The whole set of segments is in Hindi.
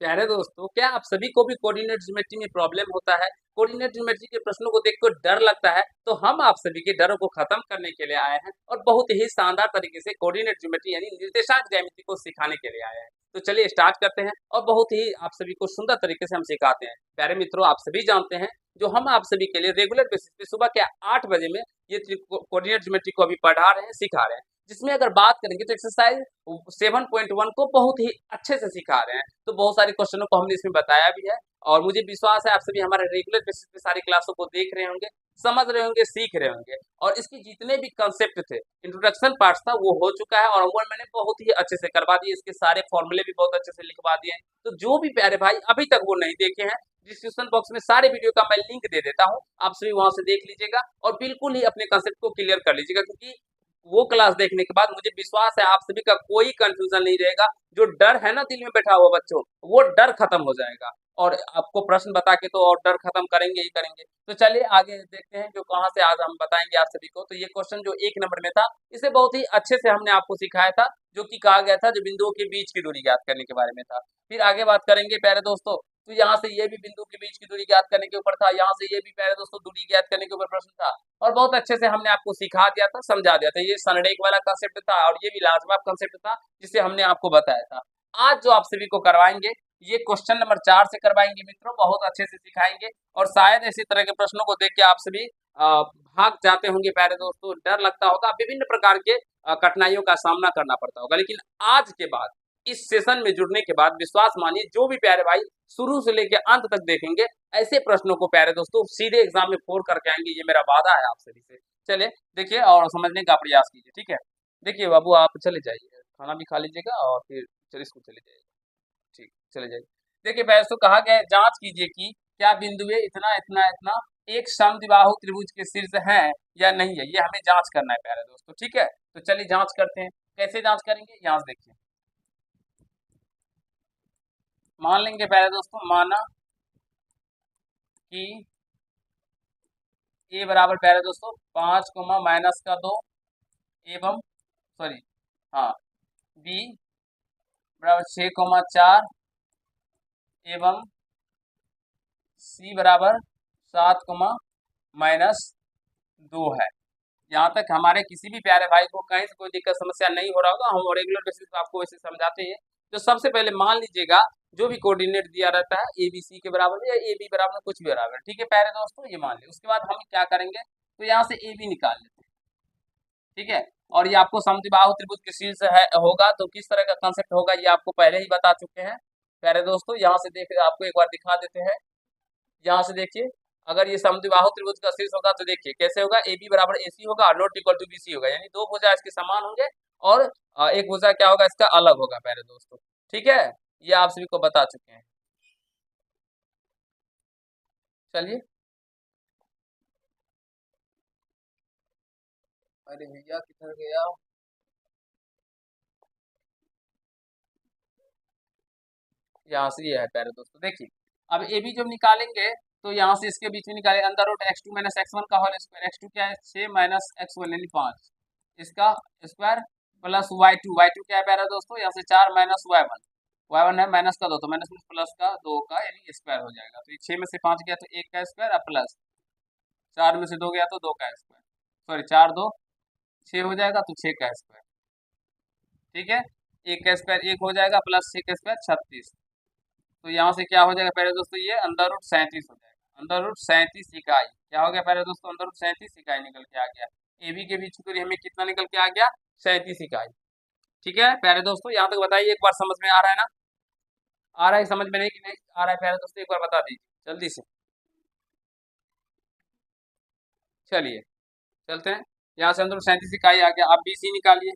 प्यारे दोस्तों, क्या आप सभी को भी कोऑर्डिनेट ज्योमेट्री में प्रॉब्लम होता है? कोऑर्डिनेट ज्योमेट्री के प्रश्नों को देखकर डर लगता है? तो हम आप सभी के डरों को खत्म करने के लिए आए हैं और बहुत ही शानदार तरीके से कोऑर्डिनेट ज्योमेट्री यानी निर्देशांक ज्यामिति को सिखाने के लिए आए हैं। तो चलिए स्टार्ट करते हैं और बहुत ही आप सभी को सुंदर तरीके से हम सिखाते हैं। प्यारे मित्रों, आप सभी जानते हैं जो हम आप सभी के लिए रेगुलर बेसिस पे सुबह के 8 बजे में ये कोऑर्डिनेट ज्योमेट्री को अभी पढ़ा रहे हैं, सिखा रहे हैं। जिसमें अगर बात करेंगे तो एक्सरसाइज 7.1 को बहुत ही अच्छे से सिखा रहे हैं। तो बहुत सारे क्वेश्चनों को हमने इसमें बताया भी है और मुझे विश्वास है आप सभी हमारे रेगुलर बेसिस पे सारी क्लासों को देख रहे होंगे, समझ रहे होंगे, सीख रहे होंगे। और इसकी जितने भी कंसेप्ट थे, इंट्रोडक्शन पार्ट था, वो हो चुका है और होमवर्क मैंने बहुत ही अच्छे से करवा दिए। इसके सारे फॉर्मूले भी बहुत अच्छे से लिखवा दिए हैं। तो जो भी प्यारे भाई अभी तक वो नहीं देखे हैं, डिस्क्रिप्शन बॉक्स में सारे वीडियो का मैं लिंक दे देता हूँ, आप सभी वहां से देख लीजिएगा और बिल्कुल ही अपने कंसेप्ट को क्लियर कर लीजिएगा, क्योंकि वो क्लास देखने के बाद मुझे विश्वास है आप सभी का कोई कंफ्यूजन नहीं रहेगा। जो डर है ना दिल में बैठा हुआ बच्चों, वो डर खत्म हो जाएगा और आपको प्रश्न बता के तो और डर खत्म करेंगे ही करेंगे। तो चलिए आगे देखते हैं जो कहाँ से आज हम बताएंगे आप सभी को। तो ये क्वेश्चन जो 1 नंबर में था, इसे बहुत ही अच्छे से हमने आपको सिखाया था, जो कि कहा गया था जो बिंदुओं के बीच की दूरी ज्ञात करने के बारे में था। फिर आगे बात करेंगे प्यारे दोस्तों, तो यहाँ से ये भी बिंदु के बीच की दूरी ज्ञात करने के ऊपर था, यहाँ से ये भी प्यारे दोस्तों दूरी ज्ञात करने के ऊपर प्रश्न था और बहुत अच्छे से हमने आपको सिखा दिया था, समझा दिया था। ये सनडेक वाला कंसेप्ट था और ये भी लाजवाब कंसेप्ट था जिसे हमने आपको बताया था। आज जो आप सभी को करवाएंगे ये क्वेश्चन नंबर 4 से करवाएंगे मित्रों, बहुत अच्छे से सिखाएंगे और शायद इसी तरह के प्रश्नों को देख के आप सभी भाग जाते होंगे प्यारे दोस्तों, डर लगता होगा, विभिन्न प्रकार के कठिनाइयों का सामना करना पड़ता होगा। लेकिन आज के बाद इस सेशन में जुड़ने के बाद विश्वास मानिए जो भी प्यारे भाई शुरू से लेकर अंत तक देखेंगे, ऐसे प्रश्नों को प्यारे दोस्तों सीधे एग्जाम में फोड़ करके आएंगे, ये मेरा वादा है आप सभी से। चले देखिए और समझने का प्रयास कीजिए, ठीक है। देखिए बाबू आप चले जाइए, खाना भी खा लीजिएगा और फिर चलिए स्कूल चले जाइएगा। ठीक, चले जाइए। देखिए पहले तो कहा गया है जांच कीजिए कि क्या बिंदुए इतना इतना इतना एक समद्विबाहु त्रिभुज के शीर्ष है या नहीं है, ये हमें जांच करना है प्यारे दोस्तों, ठीक है। तो चलिए जांच करते हैं। कैसे जांच करेंगे, यहाँ से देखिए। मान लेंगे प्यारे दोस्तों, माना कि ए बराबर प्यारे दोस्तों 5 - एवं सॉरी हाँ बी बराबर 6 4 एवं सी बराबर 7 - 2 है। यहाँ तक हमारे किसी भी प्यारे भाई को कहीं से कोई दिक्कत समस्या नहीं हो रहा होगा, हम रेगुलर बेसिस पे आपको वैसे समझाते हैं। तो सबसे पहले मान लीजिएगा जो भी कोऑर्डिनेट दिया रहता है ए बी सी के बराबर या ए बी बराबर कुछ भी बराबर, ठीक है प्यारे दोस्तों, ये मान लिया। उसके बाद हम क्या करेंगे, तो यहाँ से ए बी निकाल लेते हैं, ठीक है। और ये आपको समद्विबाहु त्रिभुज के शीर्ष है होगा, तो किस तरह का कंसेप्ट होगा ये आपको पहले ही बता चुके हैं प्यारे दोस्तों। यहाँ से देख आपको एक बार दिखा देते हैं, यहाँ से देखिए, अगर ये समद्विबाहु त्रिभुज का शीर्ष होगा तो देखिए कैसे होगा, ए बी बराबर ए सी होगा और not equal to B C होगा, यानी दो भुजा इसके समान होंगे और एक भुजा क्या होगा इसका अलग होगा प्यारे दोस्तों, ठीक है। ये आप सभी को बता चुके हैं। चलिए, अरे भैया किधर गया, यहाँ से ये है प्यारे दोस्तों। देखिए अब ए बी जब निकालेंगे तो यहाँ से इसके बीच में निकाले under root x two minus x one का होल स्क्वायर। एक्स टू क्या है, 6 - x1 यानी 5, इसका स्क्वायर प्लस वाई टू क्या है प्यारे दोस्तों, यहाँ से 4 - वाई वन है माइनस का 2, तो माइनस में प्लस का 2 का यानी स्क्वायर हो जाएगा। तो ये 6 में से 5 गया तो 1 का स्क्वायर और प्लस 4 में से 2 गया तो 2 का स्क्वायर, सॉरी 4 2 6 हो जाएगा तो 6 का स्क्वायर, ठीक है। 1 का स्क्वायर 1 हो जाएगा प्लस 6 का स्क्वायर 36। तो यहाँ से क्या हो जाएगा पहले दोस्तों, ये अंदर रूट 37 हो जाएगा। अंदर रूट 37 इकाई क्या हो गया पहले दोस्तों, अंदर रूट 37 इकाई निकल के आ गया। ए बी के बीच की दूरी हमें कितना निकल के आ गया, 37 इकाई, ठीक है प्यारे दोस्तों। यहाँ तक बताइए एक बार समझ में आ रहा है ना, आ रहा है समझ में, नहीं कि नहीं आ रहा है प्यारे दोस्तों, एक बार बता दीजिए जल्दी से। चलिए चलते हैं, यहाँ से अंदर रूट 37 इकाई आ गया। अब बी सी निकालिए,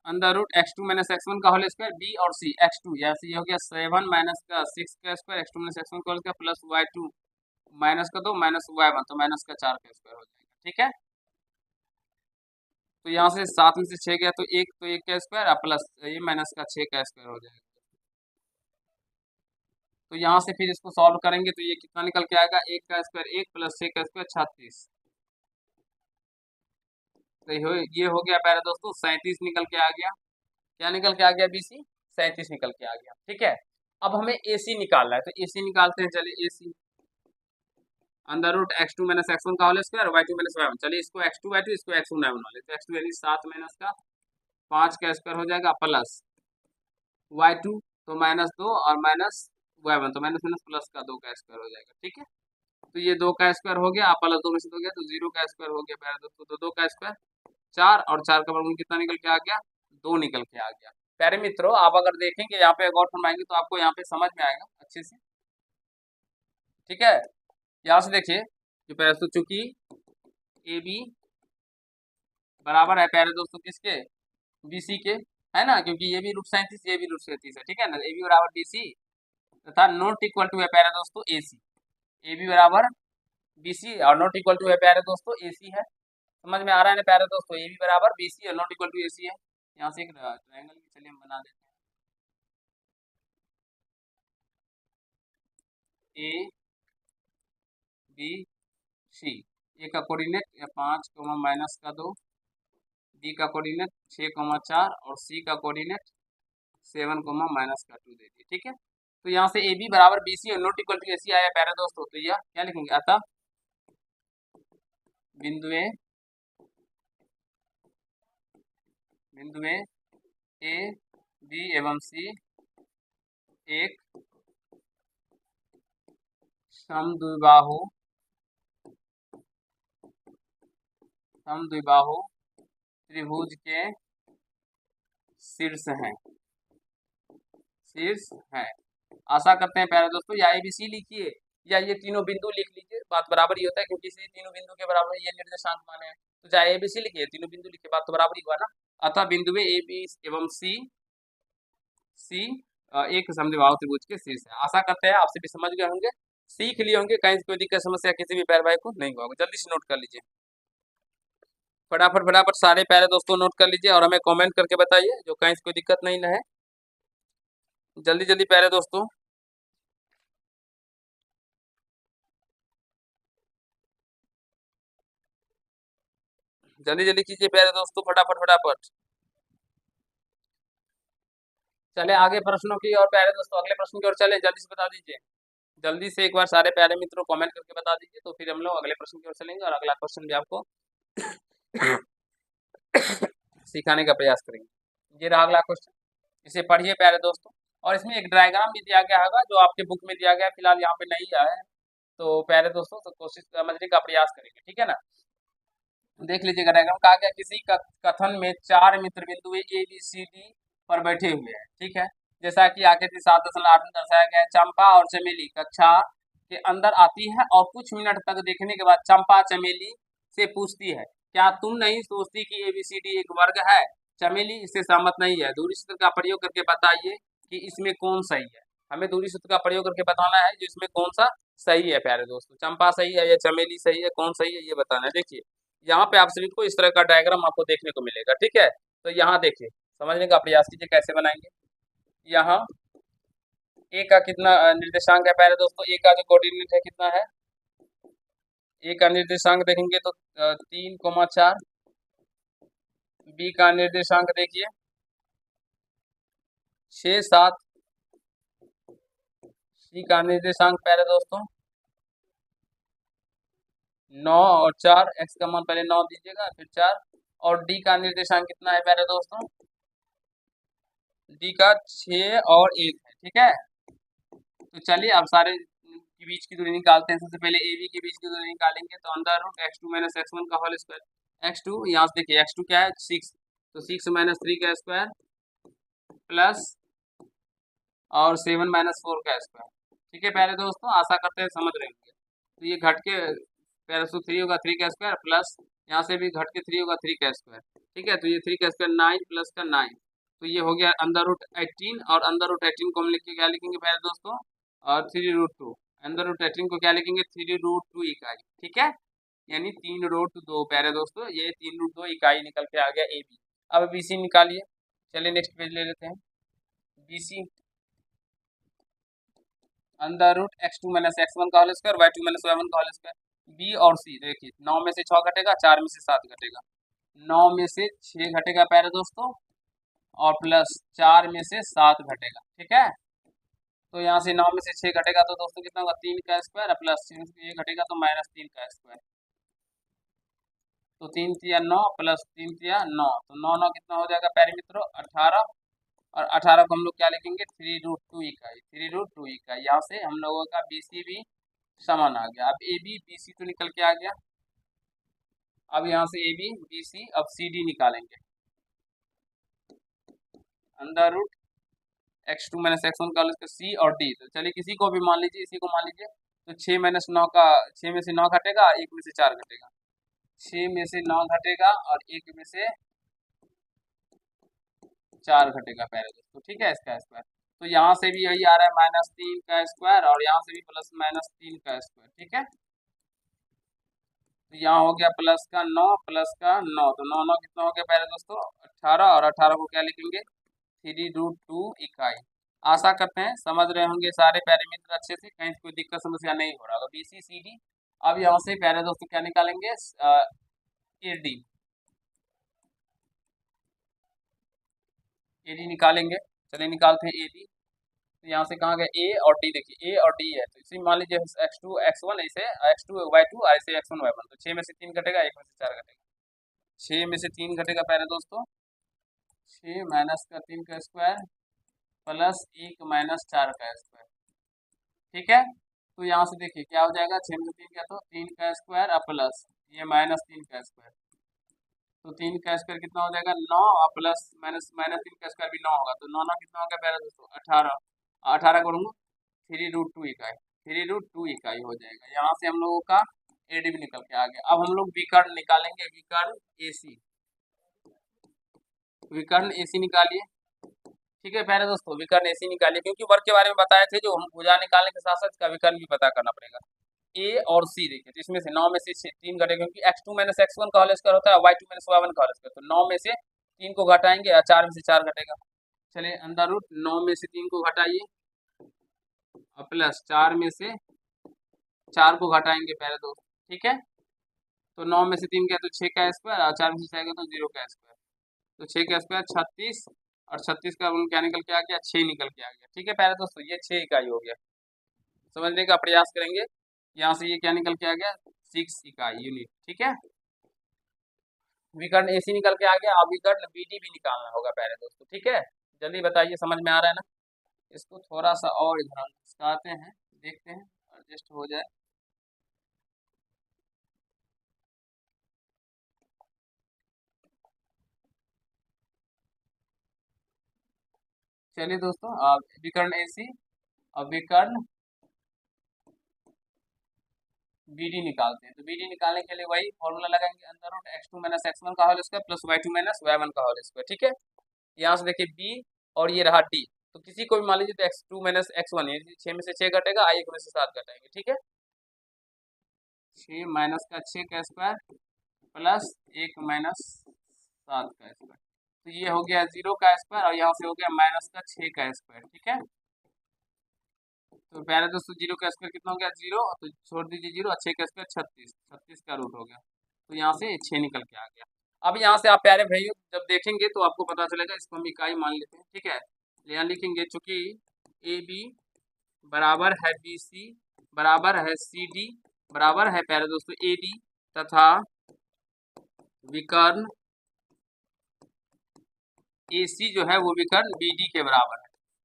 under root x two minus x one का होल स्क्वायर, बी और सी एक्स टू, यहाँ से ये हो गया 7 माइनस का 6 का square, x two minus x one का whole square plus Y two minus का 2 माइनस वाई वन, तो माइनस का 4 का स्क्वायर हो जाएगा, ठीक है। तो यहाँ से 7 में से 6 गया तो 1, तो 1 का स्क्वायर प्लस ये माइनस का 6 का स्क्वायर हो जाएगा। तो यहाँ से फिर इसको सॉल्व करेंगे तो ये कितना निकल के आएगा, 1 का स्क्वायर 1 प्लस 6 का स्क्वायर 36। तो ये हो गया प्यारे दोस्तों 37 निकल के आ गया। क्या निकल के आ गया बीसी, 37 निकल के आ गया। ठीक है, अब हमें AC निकालना है, तो AC निकालते हैं। चलिए AC under root x2 minus x1 का whole square y2 minus y1। चलिए इसको x2 y2, इसको x1 y1 वाले, तो x2 यानी 7 माइनस का 5 का स्क्वायर हो जाएगा, प्लस y2 तो माइनस 2 और माइनस y1 तो माइनस माइनस प्लस का 2 का स्क्वायर हो जाएगा। ठीक है, तो ये 2 का स्क्वायर हो गया, प्लस 2 में से 2 गया तो 0 का स्क्वायर हो गया प्यारे दोस्तों। तो 2 का स्क्वायर 4 और 4 का वर्गमूल कितना निकल के आ गया, 2 निकल के आ गया। प्यारे मित्रों, आप अगर देखेंगे यहाँ पे एक और फॉर्म आएंगे तो आपको यहाँ पे समझ में आएगा अच्छे से। ठीक है, यहाँ से देखिए कि प्यारे दोस्तों चूंकि ए बी बराबर है प्यारे दोस्तों किसके, BC के, है ना, क्योंकि ये भी रूट 37 ये भी रूट 37 है। ठीक है ना, ए बी बराबर BC तथा नॉट इक्वल टू है प्यारे दोस्तों AC। ए बी बराबर BC और नॉट इक्वल टू है प्यारे दोस्तों AC है। समझ में आ रहा है ना प्यारे दोस्तों, ए बी बराबर BC और नॉट इक्वल टू AC है। यहाँ से एक ट्रायंगल भी चलिए हम बना देते हैं, ए बी सी। ए का कोऑर्डिनेट 5 माइनस का 2, बी का कोऑर्डिनेट 6 4 और सी का कोऑर्डिनेट 7 माइनस का 2 दे दिए। ठीक है, तो यहाँ से ए बी बराबर BC और नॉट इक्वल टू AC आया प्यारे दोस्तों, तो यह क्या लिखेंगे, अतः बिंदुए ए बी एवं सी एक समद्विबाहु त्रिभुज के शीर्ष हैं। आशा करते हैं प्यारे दोस्तों, या ABC लिखिए या ये तीनों बिंदु लिख लीजिए, बात बराबर ही होता है, क्योंकि इसी तीनों बिंदु के बराबर ये निर्देशांक माने हैं। तो चाहे ABC लिखिए, तीनों बिंदु लिखिए, बात तो बराबर ही हुआ ना। अतः बिंदु ए बी एवं सी एक समद्विबाहु त्रिभुज के शीर्ष है। आशा करते हैं आपसे भी समझ गए होंगे, सीख लिए होंगे, कहीं कोई दिक्कत समस्या किसी भी प्यारे भाई को नहीं हुआ होगा। जल्दी से नोट कर लीजिए, फटाफट सारे प्यारे दोस्तों नोट कर लीजिए और हमें कमेंट करके बताइए, जो कहीं कोई दिक्कत नहीं ना है। जल्दी प्यारे दोस्तों, जल्दी कीजिए प्यारे दोस्तों, फटाफट। चले आगे प्रश्नों की और प्यारे दोस्तों, अगले प्रश्न की ओर चले, जल्दी से बता दीजिए। जल्दी से एक बार सारे प्यारे मित्रों कमेंट करके बता दीजिए, तो फिर हम लोग अगले प्रश्न की ओर चलेंगे और अगला क्वेश्चन भी आपको सिखाने का प्रयास करेंगे। ये रहा अगला क्वेश्चन, इसे पढ़िए प्यारे दोस्तों, और इसमें एक डायग्राम भी दिया गया होगा जो आपके बुक में दिया गया, फिलहाल यहाँ पे नहीं आया है। तो प्यारे दोस्तों तो कोशिश समझने का प्रयास करेंगे। ठीक है ना, देख लीजिएगा डायग्राम, कहा गया किसी कथन में 4 मित्र बिंदु ABCD पर बैठे हुए हैं। ठीक है, जैसा कि आकृति 7.8 में दर्शाया गया है। चंपा और चमेली कक्षा के अंदर आती है और कुछ मिनट तक देखने के बाद चंपा चमेली से पूछती है, क्या तुम नहीं सोचती कि ABCD एक वर्ग है? चमेली इससे सहमत नहीं है। दूरी सूत्र का प्रयोग करके बताइए कि इसमें कौन सही है। हमें दूरी सूत्र का प्रयोग करके बताना है जो इसमें कौन सा सही है प्यारे दोस्तों, चंपा सही है या चमेली सही है, कौन सही है ये बताना है। देखिए यहाँ पे आप सभी को इस तरह का डायग्राम आपको देखने को मिलेगा। ठीक है, तो यहाँ देखिए, समझने का प्रयास कीजिए कैसे बनाएंगे। यहाँ ए का कितना निर्देशांक है प्यारे दोस्तों, ए का जो कोऑर्डिनेट है कितना है, ए का निर्देशांक देखेंगे तो 3 4, बी का निर्देशांक देखिए 6 7, सी का निर्देशांक प्यारे दोस्तों 9 और 4, एक्स का मान पहले 9 दीजिएगा फिर 4, और डी का निर्देशांक कितना है प्यारे दोस्तों, डी का 6 और 1 है। ठीक है, तो चलिए अब सारे के बीच की दूरी निकालते हैं। सबसे पहले ए बी के बीच की दूरी निकालेंगे, तो under root x2 minus x1 का होल स्क्वायर। x2 यहाँ से देखिए x2 क्या है 6, तो 6 माइनस 3 का स्क्वायर प्लस और 7 माइनस 4 का स्क्वायर। ठीक है प्यारे दोस्तों, आशा करते हैं समझ रहे होंगे। तो ये घट के प्यारे दोस्तों 3 होगा 3 का स्क्वायर, प्लस यहाँ से भी घट के 3 होगा 3 का स्क्वायर। ठीक है, तो ये 3 का स्क्वायर 9 प्लस का 9, तो ये हो गया अंडर रूट 18, और अंडर रूट 18 को हम लिख के क्या लिखेंगे प्यारे दोस्तों, और 3√2। अंडर रूट 18 को क्या लिखेंगे 3√2 इकाई। ठीक है, यानी 3√2 प्यारे दोस्तों, ये 3√2 इकाई निकल के आ गया ए बी। अब BC निकालिए, चलिए नेक्स्ट पेज ले लेते हैं। BC under root x2 minus x1 का whole square, y2 minus y1 का होल स्क्वायर। बी और सी देखिए 9 में से 6 घटेगा, 4 में से 7 घटेगा, 9 में से 6 घटेगा प्यारे दोस्तों, और प्लस 4 में से 7 घटेगा, ठीक है। तो यहाँ से 9 में से 6 घटेगा तो दोस्तों कितना होगा, 3 का स्क्वायर प्लस 6 में से 1 घटेगा तो -3 का स्क्वायर। तो 3 तिया 9 प्लस 3 तिया 9, तो 9 9 कितना हो जाएगा प्यारे मित्रों, 18। और 18 को हम लोग क्या लिखेंगे, 3√2 इकाई, 3√2 इकाई। यहाँ से हम लोगों का BC भी समान आ गया। अब AB BC तो निकल के आ गया। अब यहाँ से AB BC, अब CD निकालेंगे, under root x2 minus x1 का इसका C और D। तो चलिए किसी को भी मान लीजिए, इसी को मान लीजिए। तो 6 माइनस 9 का 6 में से 9 घटेगा, 1 में से 4 घटेगा, 6 में से 9 घटेगा और 1 में से 4 घटेगा प्यारे दोस्तों, ठीक है, इसका स्क्वायर। तो यहाँ से भी यही आ रहा है -3 का स्क्वायर और यहाँ से भी प्लस -3 का स्क्वायर, ठीक है। तो यहाँ हो गया प्लस का 9 प्लस का 9, तो 9 9 कितना हो गया प्यारे दोस्तों, 18। और 18 को क्या लिखेंगे, 3√2 इकाई। आशा करते हैं समझ रहे होंगे सारे प्यारे मित्र अच्छे से, कहीं कोई दिक्कत समस्या नहीं हो रहा होगा। BC CD। अब यहाँ से प्यारे दोस्तों क्या निकालेंगे, AD, AD निकालेंगे। चलिए निकालते हैं AD। तो यहाँ से कहाँ गए A और D, देखिए A और D है, तो इसी मान लीजिए x2 x1 ऐसे x2 y2 ऐसे x1 y1। तो 6 में से 3 घटेगा, 1 में से 4 घटेगा, 6 में से 3 घटेगा प्यारे दोस्तों, 6 माइनस का 3 का स्क्वायर प्लस 1 माइनस 4 का स्क्वायर, ठीक है। तो यहाँ से देखिए क्या हो जाएगा, 6 में से 3 क्या, तो 3 का स्क्वायर और प्लस ये -3 का स्क्वायर। तो 3 का स्क्वायर कितना हो जाएगा, 9 और प्लस -3 का स्क्वायर भी 9 होगा। तो 9 9 कितना होगा प्यारे दोस्तों, 18। 18 करूँगा 3√2 इकाई, 3√2 इकाई हो जाएगा। यहाँ से हम लोगों का AD भी निकल के आ गया। अब हम लोग विकर्ण निकालेंगे, विकर्ण AC, विकर्ण AC निकालिए, ठीक है प्यारे दोस्तों, विकर्ण AC निकालिए। क्योंकि वर्ग के बारे में बताए थे, जो हम भुजा निकालने के साथ साथ इसका विकर्ण भी पता करना पड़ेगा। A और C देखिए, तो इसमें से 9 में से 3 घटेगा, क्योंकि x2 माइनस x1 का होल स्क्वायर होता है, y2 माइनस y1 का होल स्क्वायर। तो 9 में से 3 को घटाएंगे और 4 में से 4 घटेगा। चलिए अंडर रूट 9 में से 3 को घटाइए और प्लस 4 में से 4 को घटाएंगे प्यारे दोस्त, ठीक है। तो 9 में से 3 गया तो 6 का स्क्वायर और 4 में से 6 गया तो 0 का स्क्वायर। तो 6 का स्क्वायर 36 और 36 का क्या निकल के आ गया, 6 निकल के आ गया, ठीक है प्यारे दोस्तों, ये 6 इकाई हो गया। समझने का प्रयास करेंगे। यहाँ से ये क्या निकल के आ गया, 6 इकाई यूनिट, ठीक है। विकर्ण AC निकल के आ गया। अब विकर्ण BD भी निकालना होगा प्यारे दोस्तों, ठीक है। जल्दी बताइए, समझ में आ रहा है ना। इसको थोड़ा सा और इधर खिसकाते हैं, देखते हैं एडजस्ट हो जाए। चलिए दोस्तों, अब विकर्ण AC, अब विकर्ण BD निकालते हैं। तो BD निकालने के लिए वही फॉर्मूला लगाएंगे, under root x2 minus x1 का whole square plus y2 minus y1 का होल स्क्वायर, ठीक है। यहाँ से देखिए B और ये रहा D। तो किसी को भी मान लीजिए तो x2 माइनस x1, ये 6 में से 6 घटेगा, 1 में से 7 घटाएंगे, ठीक है। 6 माइनस का 6 का स्क्वायर प्लस 1 माइनस 7 का स्क्वायर। तो ये हो गया 0 का स्क्वायर और यहाँ से हो गया माइनस का 6 का स्क्वायर, ठीक है। तो प्यारे दोस्तों 0 का स्क्वायर कितना हो गया, 0, तो छोड़ दीजिए 0, 6 का स्क्वायर 36, 36 का रूट हो गया। तो यहाँ से 6 निकल के आ गया। अब यहाँ से आप प्यारे भाइयों जब देखेंगे तो आपको पता चलेगा, इसको हम इकाई मान लेते हैं, ठीक है। यहाँ लिखेंगे चूंकि AB बराबर है BC बराबर है CD बराबर है प्यारे दोस्तों AD तथा विकर्ण AC जो है वो विकर्ण BD के बराबर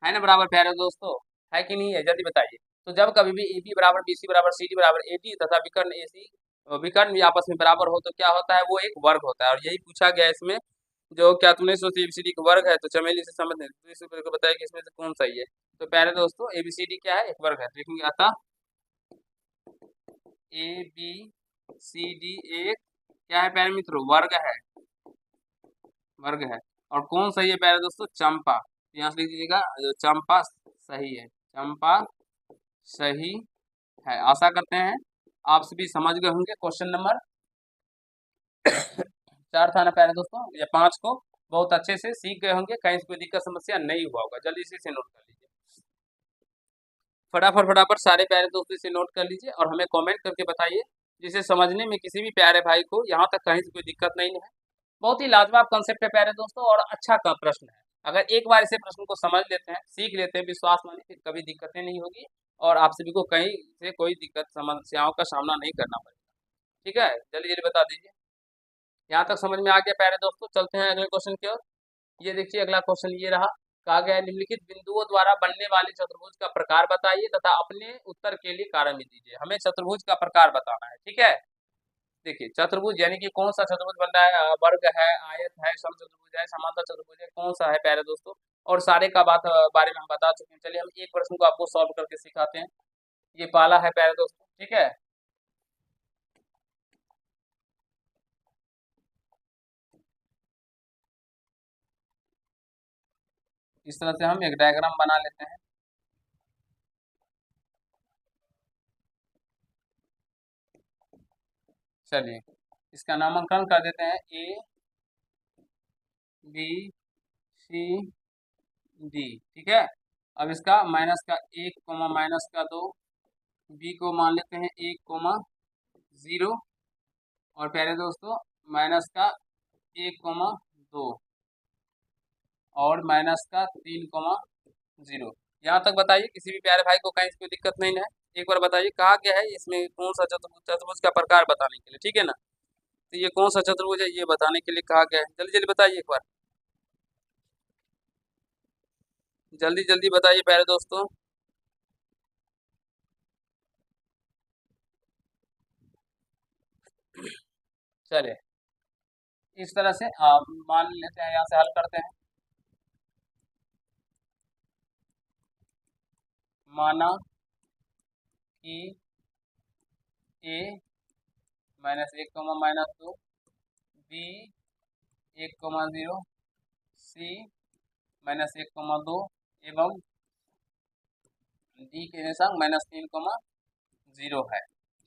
है ना बराबर प्यारे दोस्तों, है कि नहीं है, जल्दी बताइए। तो जब कभी भी AB बराबर BC बराबर CD बराबर AD तथा विकर्ण AC विकर्ण भी आपस में बराबर हो तो क्या होता है, वो एक वर्ग होता है। और यही पूछा गया इसमें, जो क्या तुमने सोची ABCD का वर्ग है, तो चमेली से समझ तो बताया कि इसमें से कौन सही है। तो प्यारे दोस्तों ABCD क्या है, एक वर्ग है। देखेंगे अतः ABCD एक क्या है प्यारे मित्रों, वर्ग है, वर्ग है। और कौन सही है प्यारे दोस्तों, चंपा। यहाँ से लिख दीजिएगा, जो चंपा सही है, चंपा सही है। आशा करते हैं आप सभी समझ गए होंगे। क्वेश्चन नंबर 4 था ना प्यारे दोस्तों, या 5 को बहुत अच्छे से सीख गए होंगे, कहीं से कोई दिक्कत समस्या नहीं हुआ होगा। जल्दी से नोट कर लीजिए, फटाफट फटाफट सारे प्यारे दोस्तों से नोट कर लीजिए और हमें कमेंट करके बताइए, जिसे समझने में किसी भी प्यारे भाई को यहाँ तक कहीं से कोई दिक्कत नहीं है। बहुत ही लाजवाब कंसेप्ट है प्यारे दोस्तों और अच्छा का प्रश्न है। अगर एक बार इसे प्रश्न को समझ लेते हैं, सीख लेते हैं, विश्वास मानिए, फिर कभी दिक्कतें नहीं होगी और आप सभी को कहीं से कोई दिक्कत समस्याओं का सामना नहीं करना पड़ेगा। ठीक है, जल्दी जल्दी बता दीजिए। यहाँ तक समझ में आ गया प्यारे दोस्तों? चलते हैं अगले क्वेश्चन की ओर। ये देखिए अगला क्वेश्चन ये रहा। कहा गया है निम्नलिखित बिंदुओं द्वारा बनने वाले चतुर्भुज का प्रकार बताइए तथा अपने उत्तर के लिए कारण भी दीजिए। हमें चतुर्भुज का प्रकार बताना है। ठीक है, देखिए चतुर्भुज यानी कि कौन सा चतुर्भुज बन रहा है, वर्ग है, आयत है, समचतुर्भुज है, समांतर चतुर्भुज है, कौन सा है प्यारे दोस्तों? और सारे का बारे में हम बता चुके हैं। चलिए हम एक प्रश्न को आपको सॉल्व करके सिखाते हैं। ये पहला है प्यारे दोस्तों। ठीक है, इस तरह से हम एक डायग्राम बना लेते हैं। चलिए इसका नामांकन कर देते हैं ए बी सी डी। ठीक है, अब इसका माइनस का 1 माइनस का 2, बी को मान लेते हैं 1 0, और प्यारे दोस्तों माइनस का 1 2, और माइनस का 3 0। यहाँ तक बताइए किसी भी प्यारे भाई को कहीं कोई दिक्कत नहीं है? एक बार बताइए कहा गया है इसमें कौन सा चतुर्भुज, चतुर्भुज का प्रकार बताने के लिए। ठीक है ना, तो ये कौन सा चतुर्भुज है ये बताने के लिए कहा गया है। जल्दी जल्दी बताइए एक बार, जल्दी जल्दी बताइए प्यारे दोस्तों। चलिए इस तरह से आप मान लेते हैं, यहाँ से हल करते हैं। माना कि ए -1 -2, बी 1 0, सी -1 2, एवं डी के निशान -3 0 है।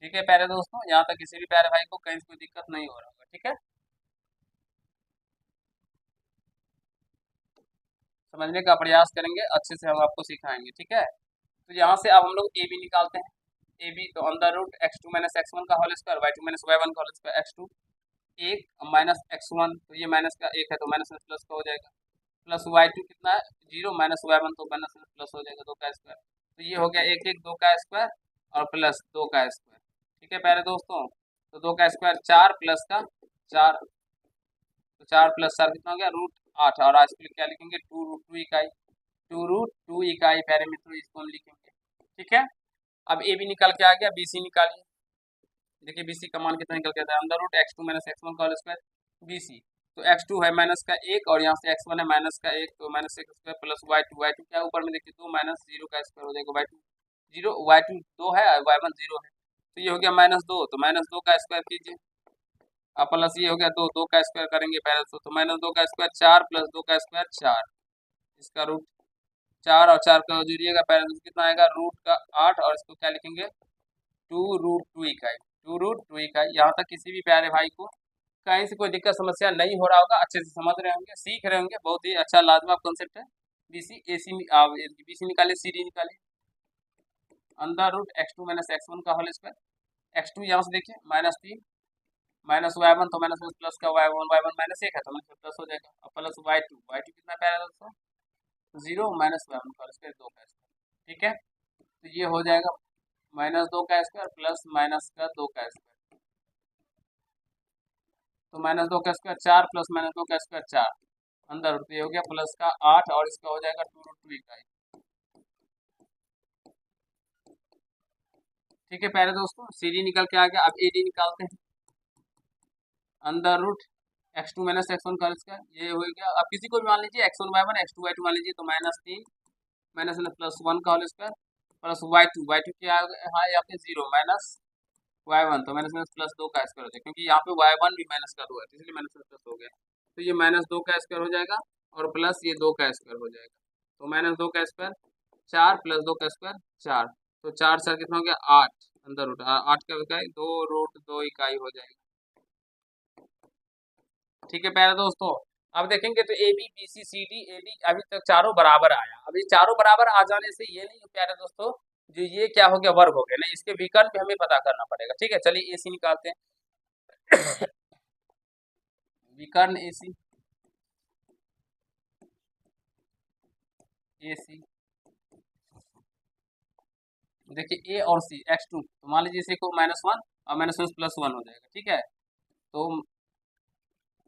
ठीक है प्यारे दोस्तों, यहाँ तक किसी भी प्यारे भाई को कहीं से कोई दिक्कत नहीं हो रहा होगा। ठीक है, समझने का प्रयास करेंगे, अच्छे से हम आपको सिखाएंगे। ठीक है, तो यहाँ से अब हम लोग ए बी निकालते हैं। ए बी तो अंडर रूट x2 - x1 का होल स्क्वायर, y2 - y1 का whole square, x2 1 minus x1, तो ये माइनस का 1 है तो माइनस प्लस का हो जाएगा, प्लस y2 कितना है 0 माइनस y1 तो माइनस प्लस हो जाएगा 2 का स्क्वायर। तो ये हो गया 1 1 2 का स्क्वायर और प्लस 2 का स्क्वायर। ठीक है प्यारे दोस्तों, तो 2 का स्क्वायर 4 प्लस का 4, तो 4 प्लस 4 कितना हो गया √8, और आज के लिए क्या लिखेंगे 2 √2 इकाई, 2 √2 इकाई प्यारे मित्रों इसको हम लिखेंगे। ठीक है, अब ए बी निकल के आ गया, बी सी निकालिए। देखिए बी सी का मान कितना निकल के आता है अंडर रूट x2 - x1 का होल स्क्वायर, बी सी तो x2 है माइनस का 1 और यहाँ से x1 है माइनस का 1, तो माइनस 1 स्क्वायर प्लस y2 क्या ऊपर में देखिए 2 माइनस 0 का स्क्वायर हो जाएगा, y2 0, y2 2 है और y1 0 है, तो ये हो गया -2, तो -2 का स्क्वायर कीजिए। अब प्लस ये हो गया 2, 2 का स्क्वायर करेंगे पहले तो -2 का स्क्वायर 4 प्लस 2 का स्क्वायर 4, इसका रूट 4 और 4 का जोड़िएगा पहले तो कितना आएगा √8, और इसको क्या लिखेंगे 2 √2 इकाई, 2 √2 इकाई। यहाँ तक किसी भी प्यारे भाई को कहीं से कोई दिक्कत समस्या नहीं हो रहा होगा, अच्छे से समझ रहे होंगे, सीख रहे होंगे, बहुत ही अच्छा लाजवाब कॉन्सेप्ट है। बीसी एसी बीसी निकालिए, सी डी निकालिए। अंडर रूट x2 - x1 का होल स्क्वायर, x2 यहाँ से देखिए -3 माइनस y1 तो माइनस प्लस का y1 -1 है तो माइनस प्लस हो जाएगा, और प्लस y2 कितना प्यारा दोस्तों 0 माइनस y1 का स्क्वायर 2 का स्क्वायर। ठीक है, तो ये हो जाएगा -2 का स्क्वायर प्लस माइनस का 2 का स्क्वायर, तो -2 का स्क्वायर 4 प्लस -2 का स्क्वायर 4, अंदर रूट ये हो गया प्लस का 8, और इसका हो जाएगा 2 √2 इकाई। ठीक है प्यारे दोस्तों, सी डी निकल के आ गया। अब ए डी निकालते हैं। अंदर रूट x2 - x1 का स्क्वायर, ये हो गया। अब किसी को भी मान लीजिए x1 y1 x2 y2 मान लीजिए, तो -3 माइनस प्लस 1 का होल स्क्वायर प्लस y2 क्या है यहाँ पे 0 माइनस y1 तो माइनस प्लस 2 का स्क्वायर हो जाएगा, क्योंकि यहाँ पे y1 भी माइनस का 2 है, तो इसलिए माइनस प्लस हो गया, तो ये -2 का स्क्वायर हो जाएगा और प्लस ये 2 का स्क्वायर हो जाएगा, तो -2 का स्क्वायर 4 प्लस 2 का स्क्वायर 4, तो 4 4 कितना हो गया 8, अंदर रूट 8 का इकाई 2 √2 इकाई हो जाएगा। ठीक है प्यारे दोस्तों, अब देखेंगे तो A B B C C D A D अभी तक चारों बराबर आया। अभी चारों बराबर आ जाने से ये नहीं प्यारे दोस्तों जो ये क्या हो गया वर्ग हो गया, नहीं इसके विकर्ण भी हमें पता करना पड़ेगा। ठीक है, चलिए ए सी निकालते हैं। विकर्ण ए सी ए सी, देखिए ए और सी x2, तो मान लीजिए इसी को -1 और -1 +1 हो जाएगा, ठीक है। तो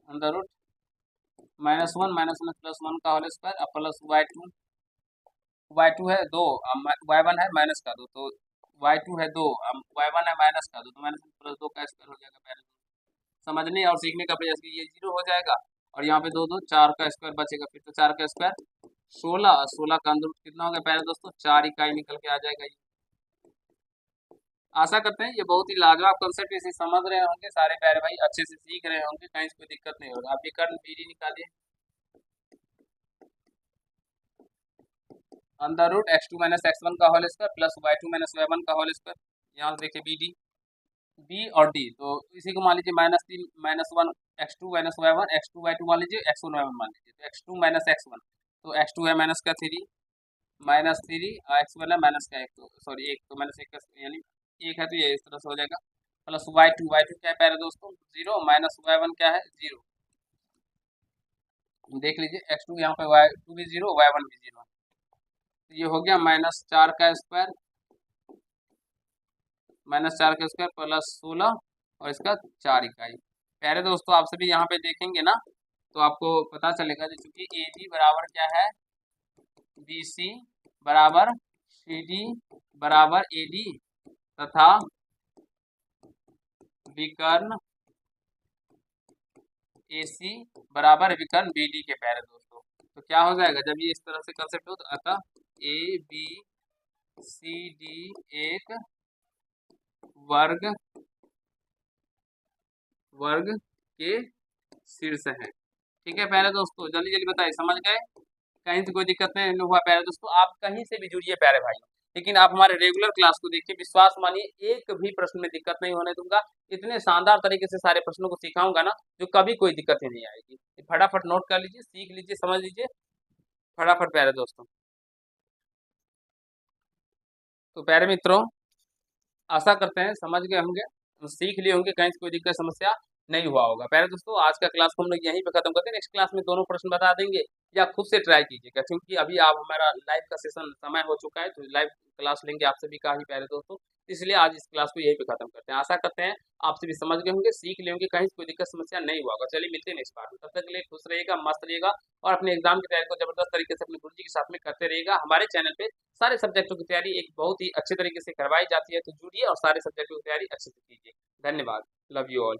अंडर रूट -1 -1 +1 का होल स्क्वायर और प्लस y2 है 2, y1 है माइनस का 2, तो y2 है 2, y1 है माइनस का 2, तो -1 + 2 का स्क्वायर हो जाएगा। पहले समझने और सीखने का प्रयास कीजिए, ये 0 हो जाएगा और यहाँ पे 2 2 4 का स्क्वायर बचेगा, फिर तो 4 का स्क्वायर 16, 16 का अंदर रूट कितना हो गया प्यारे दोस्तों, 4 इकाई निकल के आ जाएगा ये। आशा करते हैं ये बहुत ही लाजवाब कंसेप्ट, इसे समझ रहे होंगे सारे प्यारे भाई, अच्छे से सीख रहे होंगे, कहीं से कोई दिक्कत नहीं होगा। आप ये कर्ण बीडी निकालिए, अंडर रूट x2 - x1 का whole square plus y2 - y1 का होल स्क्वायर। यहाँ से देखिए बी डी, बी और डी, तो इसी को मान लीजिए -3 -1 x2 - y1 x2 y2 मान लीजिए, x1 y1 मान लीजिए, तो x2 - x1, तो x2 है माइनस का 3 और x1 है माइनस का 1, तो सॉरी 1, तो -1 का यानी 1 है, तो ये इस तरह से हो जाएगा। प्लस y2 क्या है प्यारे दोस्तों 0, माइनस y1 क्या है 0, देख लीजिए x2 यहाँ पे y2 भी 0 y1 भी 0, तो ये हो गया -4 का स्क्वायर, -4 का स्क्वायर प्लस 16 और इसका 4 इकाई। प्यारे दोस्तों आप सभी यहाँ पे देखेंगे ना, तो आपको पता चलेगा क्योंकि ए बी बराबर क्या है, बी सी बराबर सी डी बराबर ए डी तथा विकर्ण ए सी बराबर विकर्ण बी डी के। प्यारे दोस्तों तो क्या हो जाएगा जब ये इस तरह से कंसेप्ट हो, तो अतः ए बी सी डी एक वर्ग के शीर्ष है। ठीक है प्यारे दोस्तों, जल्दी जल्दी बताइए, समझ गए, कहीं से कोई दिक्कत नहीं हुआ प्यारे दोस्तों। आप कहीं से भी जुड़िए प्यारे भाई, लेकिन आप हमारे रेगुलर क्लास को देखिए, विश्वास मानिए एक भी प्रश्न में दिक्कत नहीं होने दूंगा। इतने शानदार तरीके से सारे प्रश्नों को सिखाऊंगा ना, जो कभी कोई दिक्कत ही नहीं आएगी। फटाफट नोट कर लीजिए, सीख लीजिए, समझ लीजिए फटाफट प्यारे दोस्तों। तो प्यारे मित्रों आशा करते हैं समझ गए होंगे, सीख लिए होंगे, कहीं से कोई दिक्कत समस्या नहीं हुआ होगा। प्यारे दोस्तों आज का क्लास को हम लोग यहीं पे खत्म करते हैं, नेक्स्ट क्लास में दोनों प्रश्न बता देंगे, या खुद से ट्राई कीजिएगा, क्योंकि अभी आप हमारा लाइव का सेशन समय हो चुका है, तो लाइव क्लास लेंगे आप सभी का ही प्यारे दोस्तों, इसलिए आज इस क्लास को यहीं पे खत्म करते हैं। आशा करते हैं आप सभी समझ गए होंगे, सीख लिए होंगे, कहीं से कोई दिक्कत समस्या नहीं हुआ होगा। चलिए मिलते हैं नेक्स्ट पार्ट में, तब तक के लिए खुश रहिएगा, मस्त रहिएगा और अपने एग्जाम की तैयारी को जबरदस्त तरीके से अपने गुरुजी के साथ में करते रहिएगा। हमारे चैनल पे सारे सब्जेक्टों की तैयारी एक बहुत ही अच्छे तरीके से करवाई जाती है, तो जुड़िए और सारे सब्जेक्टों की तैयारी अच्छे से कीजिए। धन्यवाद, लव यू ऑल।